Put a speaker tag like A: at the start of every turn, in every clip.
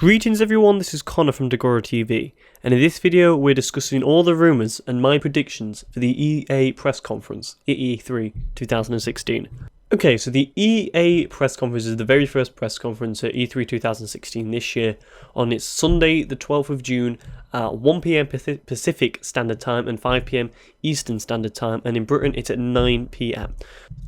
A: Greetings everyone, this is Connor from DagoraTV, and in this video we're discussing all the rumours and my predictions for the EA press conference at E3 2016. Okay, so the EA press conference is the very first press conference at E3 2016 this year, on its Sunday the 12th of June at 1 PM Pacific Standard Time and 5 PM Eastern Standard Time, and in Britain it's at 9 PM.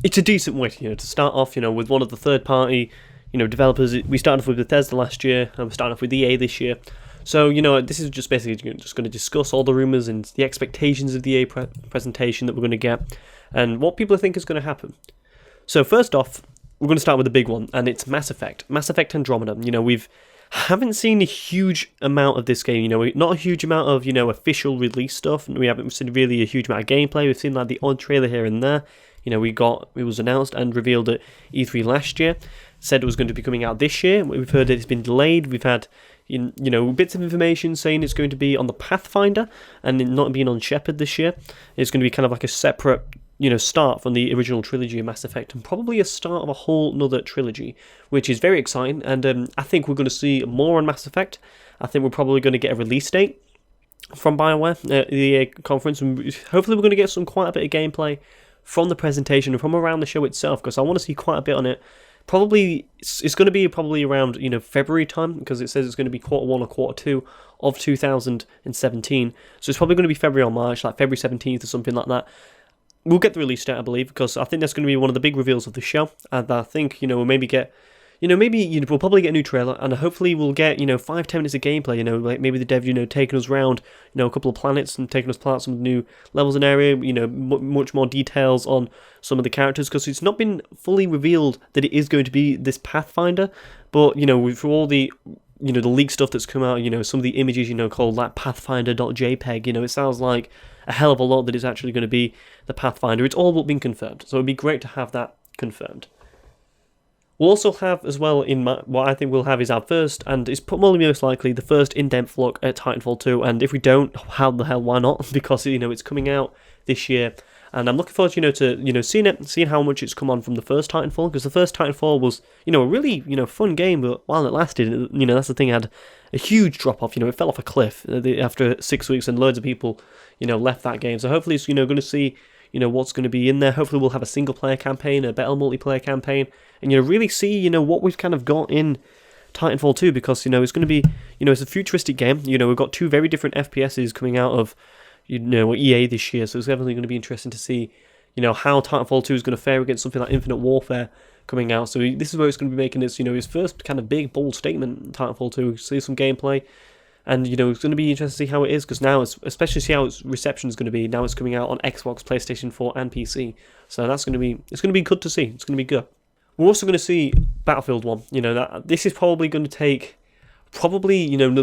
A: It's a decent way to start off with one of the third party developers. We started off with Bethesda last year, and we're starting off with EA this year. So, this is just basically just going to discuss all the rumours and the expectations of the EA presentation that we're going to get, and what people think is going to happen. So first off, we're going to start with the big one, and it's Mass Effect. Mass Effect Andromeda. We haven't seen a huge amount of this game, not a huge amount of, official release stuff. We haven't seen really a huge amount of gameplay. We've seen like the odd trailer here and there. It was announced and revealed at E3 last year. Said it was going to be coming out this year. We've heard that it's been delayed. We've had, bits of information saying it's going to be on the Pathfinder and not being on Shepard this year. It's going to be kind of like a separate, start from the original trilogy of Mass Effect, and probably a start of a whole nother trilogy, which is very exciting. And I think we're going to see more on Mass Effect. I think we're probably going to get a release date from BioWare at the EA conference, and hopefully we're going to get quite a bit of gameplay from the presentation and from around the show itself, because I want to see quite a bit on it. Probably it's going to be around February time, because it says it's going to be quarter 1 or quarter 2 of 2017. So it's probably going to be February or March, like February 17th or something like that. We'll get the release date, I believe, because I think that's going to be one of the big reveals of the show. And I think we'll maybe get we'll probably get a new trailer, and hopefully we'll get 5-10 minutes of gameplay. Like maybe the dev taking us around a couple of planets and taking us apart some new levels and area. Much more details on some of the characters, because it's not been fully revealed that it is going to be this Pathfinder. But for all the the leak stuff that's come out, some of the images called like Pathfinder.jpg, it sounds like a hell of a lot that it's actually going to be the Pathfinder. It's all but been confirmed, so it'd be great to have that confirmed. We'll also have as well what I think we'll have is our first, and it's probably most likely the first in-depth look at Titanfall 2. And if we don't, how the hell, why not? Because it's coming out this year, and I'm looking forward to seeing how much it's come on from the first Titanfall, because the first Titanfall was a really fun game, but while it lasted, that's the thing, it had a huge drop off. It fell off a cliff after 6 weeks, and loads of people left that game. So hopefully it's going to see what's going to be in there. Hopefully we'll have a single player campaign, a better multiplayer campaign, and really see what we've kind of got in Titanfall 2, because it's going to be it's a futuristic game. We've got two very different FPSs coming out of EA this year, so it's definitely going to be interesting to see how Titanfall 2 is going to fare against something like Infinite Warfare coming out. So this is where it's going to be making his first kind of big bold statement in Titanfall 2. See some gameplay. And it's going to be interesting to see how it is, because now especially see how its reception is going to be. Now it's coming out on Xbox, PlayStation 4, and PC. So it's going to be good to see. It's going to be good. We're also going to see Battlefield 1. This is probably going to take the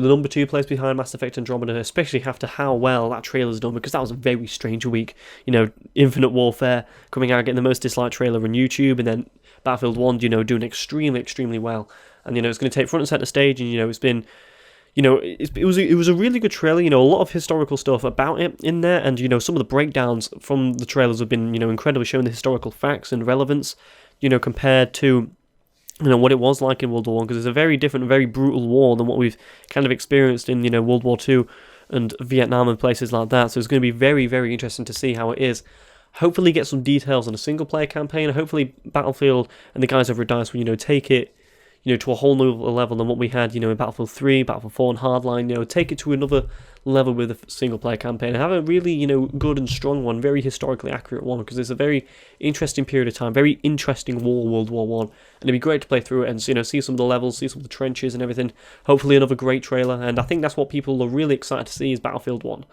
A: number 2 place behind Mass Effect Andromeda, especially after how well that trailer's done, because that was a very strange week. Infinite Warfare coming out, getting the most disliked trailer on YouTube, and then Battlefield 1, doing extremely well. And it's going to take front and center stage, and it's been. It was a really good trailer. A lot of historical stuff about it in there, and some of the breakdowns from the trailers have been incredibly, showing the historical facts and relevance, compared to what it was like in World War I, because it's a very different, very brutal war than what we've kind of experienced in World War II and Vietnam and places like that. So it's going to be very, very interesting to see how it is. Hopefully get some details on a single player campaign. Hopefully Battlefield and the guys over at DICE will take it to a whole new level than what we had, in Battlefield 3, Battlefield 4 and Hardline, take it to another level with a single-player campaign, and have a really, good and strong one, very historically accurate one, because it's a very interesting period of time, very interesting war, World War 1, and it'd be great to play through it and, see some of the levels, see some of the trenches and everything. Hopefully another great trailer, and I think that's what people are really excited to see is Battlefield 1.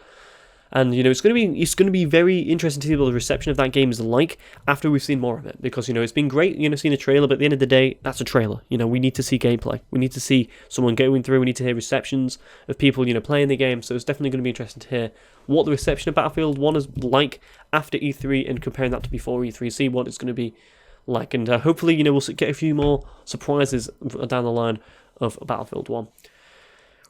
A: And it's going to be very interesting to see what the reception of that game is like after we've seen more of it, because it's been great seeing a trailer, but at the end of the day, that's a trailer. We need to see gameplay, we need to see someone going through, we need to hear receptions of people playing the game. So it's definitely going to be interesting to hear what the reception of Battlefield 1 is like after E3 and comparing that to before E3, see what it's going to be like, and hopefully we'll get a few more surprises down the line of Battlefield 1.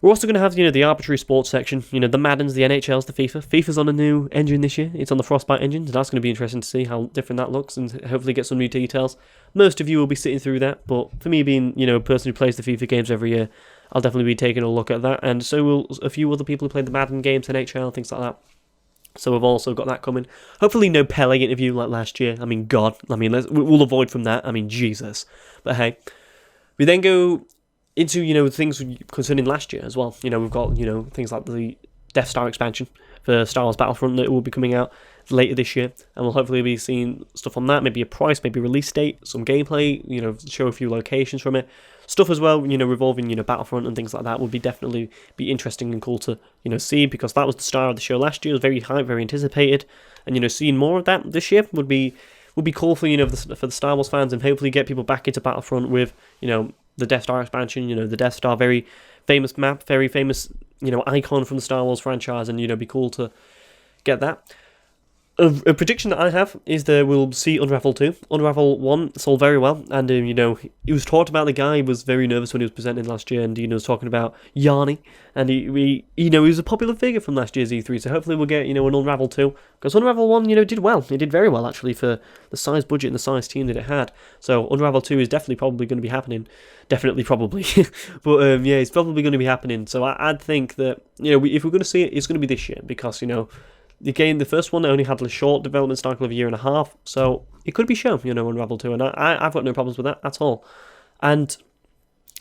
A: We're also going to have, the arbitrary sports section, the Maddens, the NHLs, the FIFA. FIFA's on a new engine this year. It's on the Frostbite engine, so that's going to be interesting to see how different that looks, and hopefully get some new details. Most of you will be sitting through that, but for me being, a person who plays the FIFA games every year, I'll definitely be taking a look at that, and so will a few other people who play the Madden games, NHL, things like that. So we've also got that coming. Hopefully no Pele interview like last year. I mean, God. I mean, we'll avoid from that. I mean, Jesus. But hey, we then go into, things concerning last year as well. We've got, things like the Death Star expansion for Star Wars Battlefront that will be coming out later this year. And we'll hopefully be seeing stuff on that. Maybe a price, maybe a release date, some gameplay, show a few locations from it. Stuff as well, revolving, Battlefront and things like that would be definitely be interesting and cool to, see, because that was the star of the show last year. It was very hyped, very anticipated, and seeing more of that this year would be cool for for the Star Wars fans, and hopefully get people back into Battlefront with the Death Star expansion. The Death Star, very famous map, very famous icon from the Star Wars franchise, and be cool to get that. A prediction that I have is that we'll see Unravel 2. Unravel 1 sold very well, and it was talked about. The guy was very nervous when he was presenting last year, and was talking about Yarny, and he was a popular figure from last year's E3. So hopefully we'll get an Unravel 2, because Unravel 1 did well. It did very well actually for the size budget and the size team that it had. So Unravel 2 is definitely probably going to be happening. Definitely probably, but yeah, it's probably going to be happening. So I'd think that if we're going to see it, it's going to be this year, because Again, the first one only had a short development cycle of a year and a half, so it could be shown, Unravel 2, and I've got no problems with that at all. And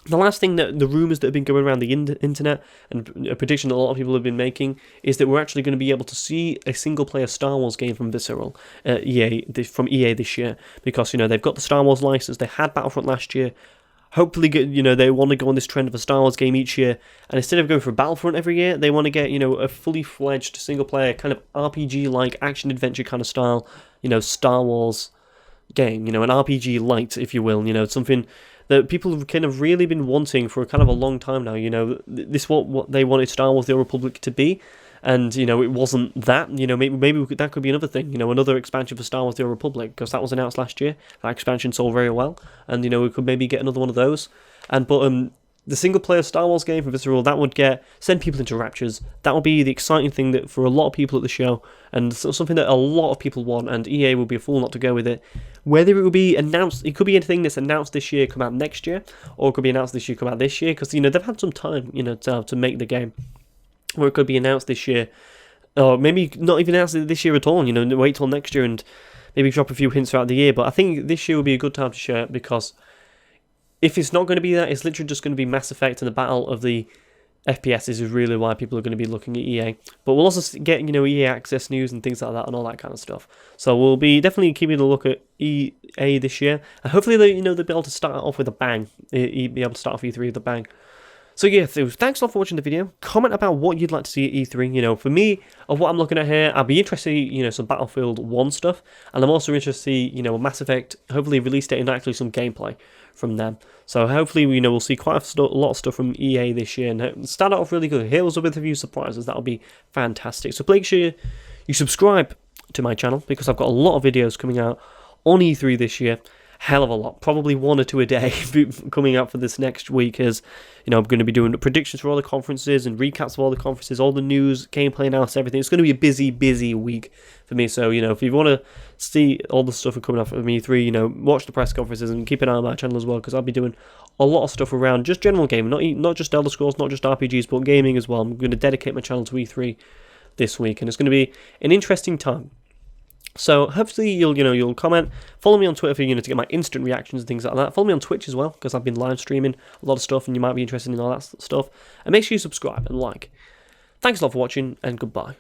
A: the last thing, that the rumours that have been going around the internet, and a prediction that a lot of people have been making, is that we're actually going to be able to see a single-player Star Wars game from Visceral, from EA this year, because, they've got the Star Wars license, they had Battlefront last year. Hopefully, they want to go on this trend of a Star Wars game each year, and instead of going for Battlefront every year, they want to get, a fully fledged single-player kind of RPG-like action-adventure kind of style, Star Wars game, an RPG light, if you will, something that people have kind of really been wanting for kind of a long time now. This what they wanted Star Wars: The Old Republic to be. And, it wasn't that. Maybe that could be another thing, another expansion for Star Wars: The Old Republic, because that was announced last year. That expansion sold very well, and, we could maybe get another one of those. But the single-player Star Wars game for Visceral, that would send people into raptures. That would be the exciting thing that for a lot of people at the show, and something that a lot of people want, and EA will be a fool not to go with it. Whether it will be announced, it could be anything that's announced this year, come out next year, or it could be announced this year, come out this year, because, they've had some time, to make the game. Or it could be announced this year, or maybe not even announced this year at all, wait till next year and maybe drop a few hints throughout the year. But I think this year will be a good time to share it, because if it's not going to be that, it's literally just going to be Mass Effect and the battle of the FPS is really why people are going to be looking at EA. But we'll also get, EA Access news and things like that and all that kind of stuff. So we'll be definitely keeping a look at EA this year, and hopefully they'll be able to start off with a bang, be able to start off E3 with a bang. So yeah, thanks a lot for watching the video. Comment about what you'd like to see at E3. For me, of what I'm looking at here, I'd be interested in, some Battlefield 1 stuff. And I'm also interested to see, a Mass Effect, hopefully release date and actually some gameplay from them. So hopefully, we'll see quite a lot of stuff from EA this year. And start off really good. Here's with a few surprises. That'll be fantastic. So make sure you subscribe to my channel, because I've got a lot of videos coming out on E3 this year. Hell of a lot, probably 1 or 2 a day coming out for this next week, as I'm going to be doing predictions for all the conferences and recaps of all the conferences, all the news, gameplay analysis, everything. It's going to be a busy week for me. So if you want to see all the stuff coming out from E3, watch the press conferences and keep an eye on my channel as well, because I'll be doing a lot of stuff around just general gaming, not just Elder Scrolls, not just RPGs, but gaming as well. I'm going to dedicate my channel to E3 this week, and it's going to be an interesting time. So hopefully you'll comment, follow me on Twitter for to get my instant reactions and things like that. Follow me on Twitch as well, because I've been live streaming a lot of stuff, and you might be interested in all that stuff. And make sure you subscribe and like. Thanks a lot for watching, and goodbye.